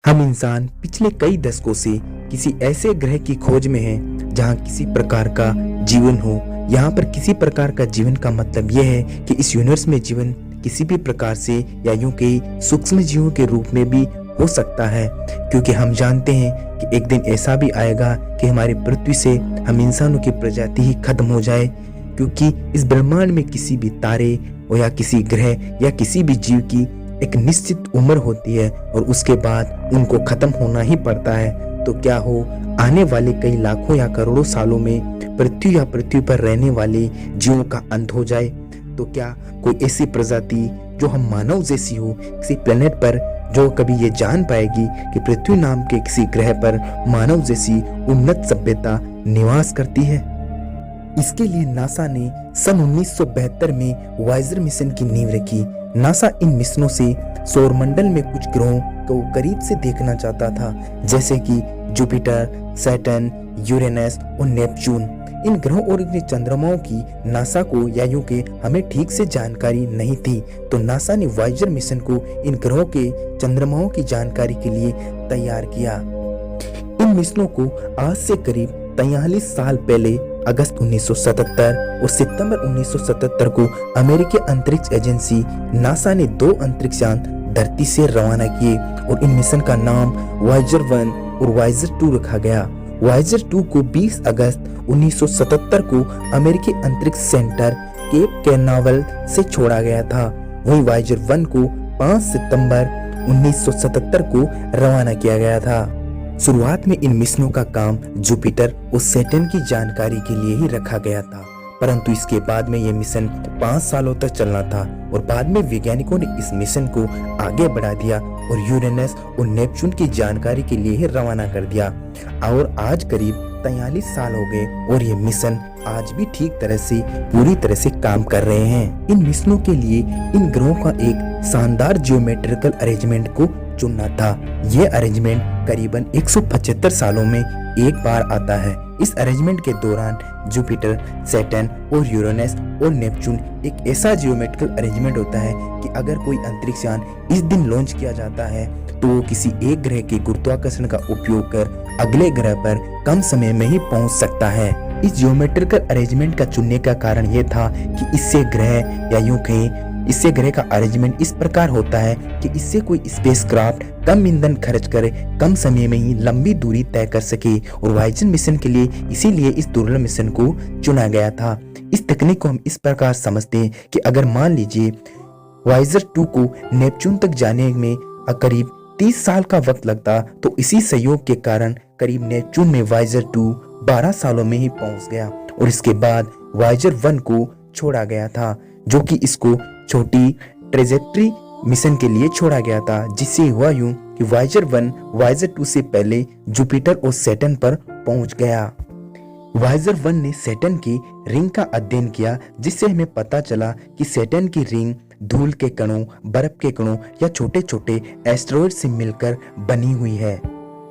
हम इंसान पिछले कई दशकों से किसी ऐसे ग्रह की खोज में हैं जहां किसी प्रकार का जीवन हो। यहाँ पर किसी प्रकार का जीवन का मतलब यह है कि इस यूनिवर्स में जीवन किसी भी प्रकार से या यूं कई सूक्ष्म जीवों के रूप में भी हो सकता है, क्योंकि हम जानते हैं कि एक दिन ऐसा भी आएगा कि हमारी पृथ्वी से हम इंसानों की प्रजाति ही खत्म हो जाए, क्योंकि इस ब्रह्मांड में किसी भी तारे या किसी ग्रह या किसी भी जीव की एक निश्चित उम्र होती है और उसके बाद उनको खत्म होना ही पड़ता है। तो क्या हो आने वाले कई लाखों या करोड़ों सालों में पृथ्वी या पृथ्वी पर रहने वाले जीवों का अंत हो जाए? तो क्या कोई ऐसी प्रजाति जो हम मानव जैसी हो किसी प्लेनेट पर जो कभी ये जान पाएगी कि पृथ्वी नाम के किसी ग्रह पर मानव जैसी उन्नत सभ्यता निवास करती है? इसके लिए नासा ने सन 1972 में वाइजर मिशन की नींव रखी। नासा इन मिशनों से सौरमंडल में कुछ ग्रहों को करीब से देखना चाहता था, जैसे कि जुपिटर, सैटर्न, यूरेनस और नेपच्यून। इन ग्रहों और इनके चंद्रमाओं की नासा को या यूं के हमें ठीक से जानकारी नहीं थी, तो नासा ने वाइजर मिशन को इन ग्रहों के चंद्रमाओं की जानकारी के लिए तैयार किया। इन मिशनों को आज से करीब 43 साल पहले अगस्त 1977 और सितंबर 1977 को अमेरिकी अंतरिक्ष एजेंसी नासा ने 2 अंतरिक्ष यान धरती से रवाना किए और इन मिशन का नाम वाइजर 1 और वाइजर 2 रखा गया। वाइजर 2 को 20 अगस्त 1977 को अमेरिकी अंतरिक्ष सेंटर केप कैनावल से छोड़ा गया था। वहीं वाइजर 1 को 5 सितंबर 1977 को रवाना किया गया था। शुरुआत में इन मिशनों का काम जुपिटर और सैटर्न की जानकारी के लिए ही रखा गया था, परंतु इसके बाद में यह मिशन 5 सालों तक चलना था और बाद में वैज्ञानिकों ने इस मिशन को आगे बढ़ा दिया और यूरेनस और नेपच्यून की जानकारी के लिए ही रवाना कर दिया। और आज करीब 43 साल हो गए और ये मिशन आज भी ठीक तरह से पूरी तरह से काम कर रहे हैं। इन मिशनों के लिए इन ग्रहों का एक शानदार जियोमेट्रिकल अरेंजमेंट को चुनना था। यह अरेंजमेंट करीबन 175 सालों में एक बार आता है। इस अरेंजमेंट के दौरान जुपिटर, सैटर्न और यूरेनस और नेपच्यून एक ऐसा जियोमेट्रिकल अरेंजमेंट होता है कि अगर कोई अंतरिक्ष यान इस दिन लॉन्च किया जाता है तो वो किसी एक ग्रह के गुरुत्वाकर्षण का उपयोग कर अगले ग्रह पर कम समय में ही पहुंच सकता है। इस जियोमेट्रिकल अरेंजमेंट का चुनने का कारण यह था कि इससे ग्रह या यूं कहें इससे ग्रह का अरेंजमेंट इस प्रकार होता है कि इससे कोई स्पेसक्राफ्ट कम ईंधन खर्च कर कम समय में ही लंबी दूरी तय कर सके और वाइजर मिशन के लिए इसीलिए इस दुर्लभ मिशन को चुना गया था। इस तकनीक को हम इस प्रकार समझते हैं कि अगर मान लीजिए वाइजर 2 को नेपच्यून तक जाने में करीब 30 साल का वक्त लगता, तो इसी सहयोग के कारण करीब नेपच्यून में वाइजर 2 12 सालों में ही पहुंच गया और इसके बाद वाइजर 1 को छोड़ा गया था, जो कि इसको छोटी ट्रेजेक्ट्री मिशन के लिए छोड़ा गया था, जिससे हुआ यूं कि वाइजर 1 वाइजर 2 से पहले जुपिटर और सैटर्न पर पहुंच गया। वाइजर 1 ने सैटर्न की रिंग का अध्ययन किया, जिससे हमें पता चला कि सैटर्न की रिंग धूल के कणों, बर्फ के कणों या छोटे छोटे एस्टेरॉयड से मिलकर बनी हुई है।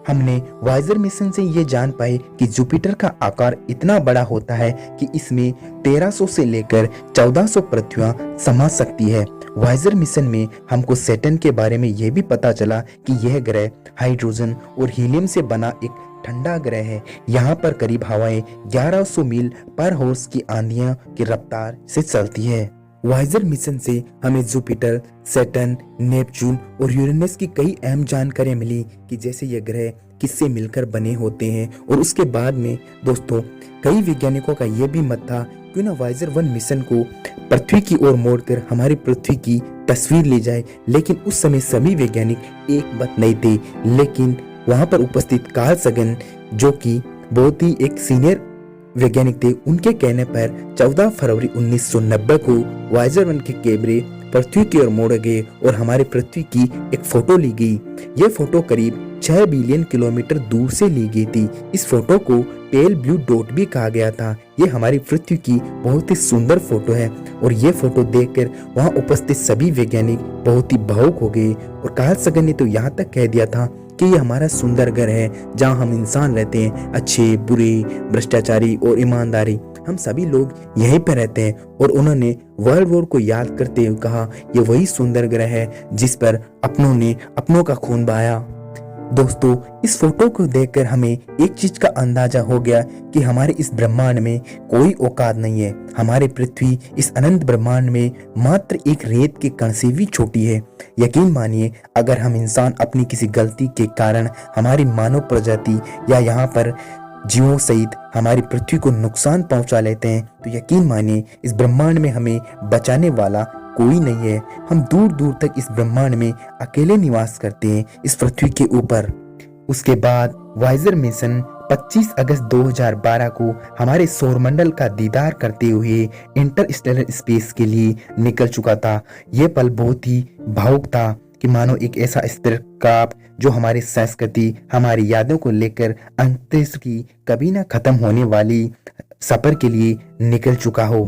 हमने वाइजर मिशन से ये जान पाए कि जुपिटर का आकार इतना बड़ा होता है कि इसमें 1300 से लेकर 1400 पृथ्वियां समा सकती है। वाइजर मिशन में हमको सैटर्न के बारे में यह भी पता चला कि यह ग्रह हाइड्रोजन और हीलियम से बना एक ठंडा ग्रह है। यहाँ पर करीब हवाएं 1100 मील पर हॉर्स की आंधियां की रफ्तार से चलती है। वाइजर मिशन से हमें जुपिटर, सैटर्न, नेपच्यून और यूरेनस की कई अहम जानकारियां मिली कि जैसे ये ग्रह किससे मिलकर बने होते हैं। और उसके बाद में दोस्तों कई वैज्ञानिकों का यह भी मत था क्यों ना वाइजर 1 मिशन को पृथ्वी की ओर मोड़कर हमारी पृथ्वी की तस्वीर ली जाए, लेकिन उस समय सभी वैज्ञानिक एक मत नहीं थे। लेकिन वहां पर उपस्थित कार्ल सगन, जो कि बहुत ही एक सीनियर वैज्ञानिक थे, उनके कहने पर 14 फरवरी 1990 को वाइजर 1 के कैमरे पृथ्वी की ओर मोड़े गए और हमारे पृथ्वी की एक फोटो ली गई। यह फोटो करीब 6 बिलियन किलोमीटर दूर से ली गई थी। इस फोटो को पेल ब्लू डॉट भी कहा गया था। ये हमारी पृथ्वी की बहुत ही सुंदर फोटो है और ये फोटो देखकर वहां उपस्थित सभी वैज्ञानिक बहुत ही भावुक हो गए और कार्ल सगन ने तो यहाँ तक कह दिया था कि ये हमारा सुंदर घर है जहाँ हम इंसान रहते हैं, अच्छे, बुरे, भ्रष्टाचारी और ईमानदारी, हम सभी लोग यहीं पर रहते हैं। और उन्होंने वर्ल्ड वॉर को याद करते हुए कहा, ये वही सुंदर ग्रह है जिस पर अपनों ने अपनों का खून बहाया। दोस्तों, इस फोटो को देखकर हमें एक चीज का अंदाजा हो गया कि हमारे इस ब्रह्मांड में कोई औकात नहीं है। हमारी पृथ्वी इस अनंत ब्रह्मांड में मात्र एक रेत के कण से भी छोटी है। यकीन मानिए, अगर हम इंसान अपनी किसी गलती के कारण हमारी मानव प्रजाति या यहाँ पर जीवों सहित हमारी पृथ्वी को नुकसान पहुंचा लेते हैं, तो यकीन मानिए इस ब्रह्मांड में हमें बचाने वाला कोई नहीं है। हम दूर दूर तक इस ब्रह्मांड में अकेले निवास करते हैं, इस पृथ्वी के ऊपर। उसके बाद वाइजर मिशन 25 अगस्त 2012 को हमारे सौरमंडल का दीदार करते हुए इंटरस्टेलर स्पेस के लिए निकल चुका था। यह पल बहुत ही भावुक था कि मानो एक ऐसा स्पेसक्राफ्ट जो हमारी संस्कृति, हमारी यादों को लेकर अंतरिक्ष की कभी ना खत्म होने वाली सफर के लिए निकल चुका हो।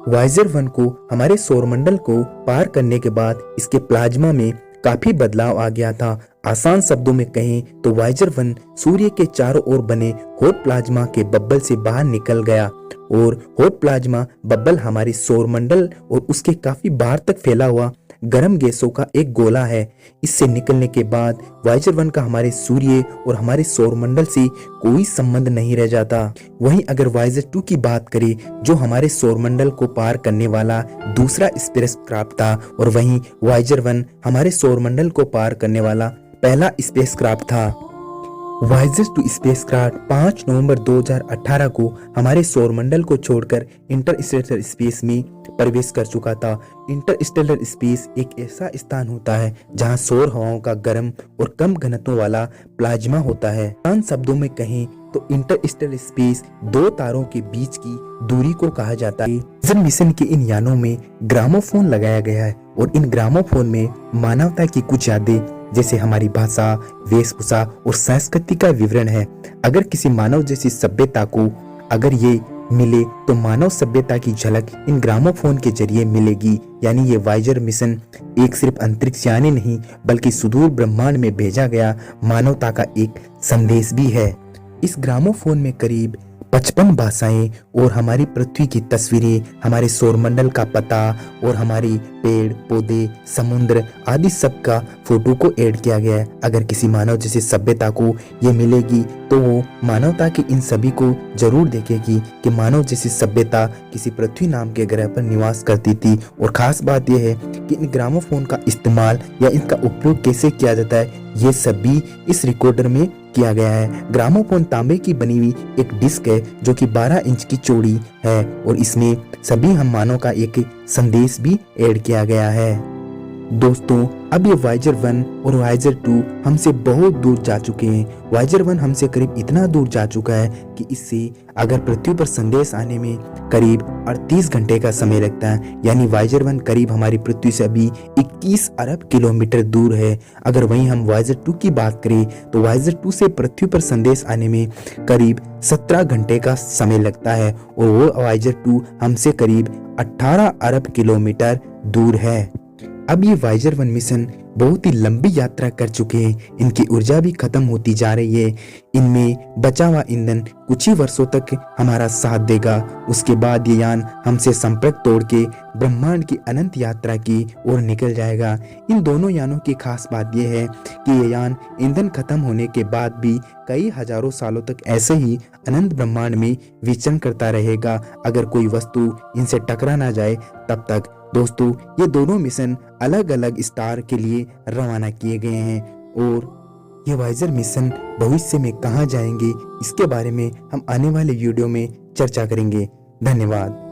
वाइजर 1 को हमारे सौरमंडल को पार करने के बाद इसके प्लाज्मा में काफी बदलाव आ गया था। आसान शब्दों में कहें तो वाइजर 1 सूर्य के चारों ओर बने हॉट प्लाज्मा के बब्बल से बाहर निकल गया और हॉट प्लाज्मा बब्बल हमारे सौरमंडल और उसके काफी बाहर तक फैला हुआ गर्म गैसों का एक गोला है। इससे निकलने के बाद वाइजर 1 का हमारे सूर्य और हमारे सौरमंडल से कोई संबंध नहीं रह जाता। वहीं अगर वाइजर 2 की बात करें, जो हमारे सौरमंडल को पार करने वाला दूसरा स्पेसक्राफ्ट था, और वहीं वाइजर 1 हमारे सौरमंडल को पार करने वाला पहला स्पेसक्राफ्ट था। वाइजर 2 स्पेसक्राफ्ट 5 नवंबर 2018 को हमारे सौरमंडल को छोड़कर इंटरस्टेलर स्पेस में प्रवेश कर चुका था। इंटरस्टेलर स्पेस एक ऐसा स्थान होता है जहां सौर हवाओं का गर्म और कम घनत्व वाला प्लाज्मा होता है। आसान शब्दों में कहें तो इंटरस्टेलर स्पेस दो तारों के बीच की दूरी को कहा जाता है। वाइजर मिशन के इन यानों में ग्रामोफोन लगाया गया है और इन ग्रामोफोन में मानवता की कुछ यादें, जैसे हमारी भाषा, वेशभूषा और संस्कृति का विवरण है। अगर किसी मानव जैसी सभ्यता को अगर ये मिले तो मानव सभ्यता की झलक इन ग्रामोफोन के जरिए मिलेगी। यानी ये वाइजर मिशन एक सिर्फ अंतरिक्ष यानी नहीं, बल्कि सुदूर ब्रह्मांड में भेजा गया मानवता का एक संदेश भी है। इस ग्रामोफोन में करीब 55 भाषाएं और हमारी पृथ्वी की तस्वीरें, हमारे सौरमंडल का पता और हमारी पेड़ पौधे, समुद्र आदि सब का फोटो को ऐड किया गया है। अगर किसी मानव जैसी सभ्यता को ये मिलेगी तो वो मानवता के इन सभी को जरूर देखेगी कि मानव जैसी सभ्यता किसी पृथ्वी नाम के ग्रह पर निवास करती थी। और खास बात यह है कि इन ग्रामोफोन का इस्तेमाल या इनका उपयोग कैसे किया जाता है, ये सभी इस रिकॉर्डर में किया गया है। ग्रामोफोन तांबे की बनी हुई एक डिस्क है जो कि 12 इंच की चौड़ी है और इसमें सभी हम मानव का एक संदेश भी ऐड किया गया है। दोस्तों, अब ये वाइजर 1 और वाइजर 2 हमसे बहुत दूर जा चुके हैं। वाइजर 1 हमसे करीब इतना दूर जा चुका है कि इससे अगर पृथ्वी पर संदेश आने में करीब 38 घंटे का समय लगता है। यानी वाइजर 1 करीब हमारी पृथ्वी से अभी 21 अरब किलोमीटर दूर है। अगर वहीं हम वाइजर 2 की बात करें तो वाइजर 2 से पृथ्वी पर संदेश आने में करीब 17 घंटे का समय लगता है और वो वाइजर 2 हमसे करीब 18 अरब किलोमीटर दूर है। अब ये वाइजर 1 मिशन बहुत ही लंबी यात्रा कर चुके हैं। इनकी ऊर्जा भी खत्म होती जा रही है। इनमें बचा हुआ ईंधन कुछ ही वर्षों तक हमारा साथ देगा। उसके बाद ये यान हमसे संपर्क तोड़ के ब्रह्मांड की अनंत यात्रा की ओर निकल जाएगा। इन दोनों यानों की खास बात यह है कि ये यान ईंधन खत्म होने के बाद भी कई हजारों सालों तक ऐसे ही अनंत ब्रह्मांड में विचरण करता रहेगा। अगर कोई वस्तु इनसे टकरा ना जाए तब तक। दोस्तों, ये दोनों मिशन अलग अलग स्टार के लिए रवाना किए गए हैं और ये वाइजर मिशन भविष्य में कहाँ जाएंगे, इसके बारे में हम आने वाले वीडियो में चर्चा करेंगे। धन्यवाद।